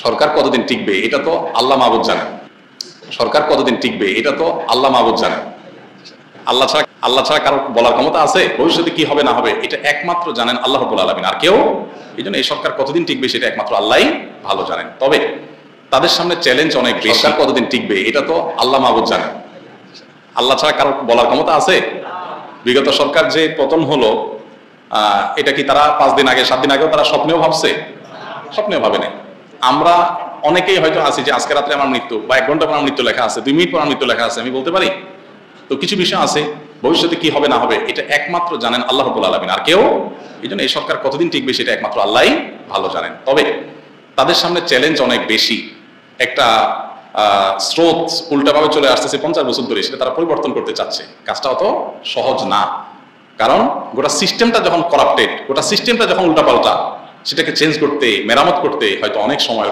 সরকার কতদিন টিকবে এটা তো আল্লাহ মাহবুদ জানেন। সরকার কতদিন টিকবে এটা তো আল্লাহ মাহবুদ জানেন। আল্লাহ ছাড়া কারো বলার ক্ষমতা আছে? ভবিষ্যতে কি হবে না হবে এটা একমাত্র জানেন আল্লাহ রাব্বুল আলামিন, আর কেউ। এই জন্য এই সরকার কতদিন টিকবে সেটা একমাত্র আল্লাহই ভালো জানেন। তবে তাদের সামনে চ্যালেঞ্জ অনেক বেশি। সরকার কতদিন টিকবে এটা তো আল্লাহ মাহবুদ জানেন। আল্লাহ ছাড়া কারো বলার ক্ষমতা আছে? বিগত সরকার যে পতন হলো, এটা কি তারা 5 দিন আগে 7 দিন আগেও তারা স্বপ্নেও ভাবছে? স্বপ্নেও ভাবে নাই। আমরা অনেকেই হয়তো আছি যে আজকে রাত্রে আমার মৃত্যু, বা 1 ঘন্টা পর আমার মৃত্যু লেখা আছে, 2 মিনিট পর আমার মৃত্যু লেখা আছে, আমি বলতে পারি? তো কিছু বিষয় আছে ভবিষ্যতে কি হবে না হবে এটা একমাত্র জানেন আল্লাহ রাব্বুল আলামিন, আর কেউ। এই জন্য এই সরকার কতদিন টিকবে সেটা একমাত্র আল্লাহই ভালো জানেন। তবে তাদের সামনে চ্যালেঞ্জ অনেক বেশি। একটা স্রোত উল্টাভাবে চলে আসতেছে 50 বছর ধরে, সেটা তারা পরিবর্তন করতে চাচ্ছে। কাজটা অত সহজ না, কারণ গোটা সিস্টেমটা যখন করাপ্টেড, গোটা সিস্টেমটা যখন উল্টাপাল্টা, সেটাকে চেঞ্জ করতে, মেরামত করতে হয়তো অনেক সময়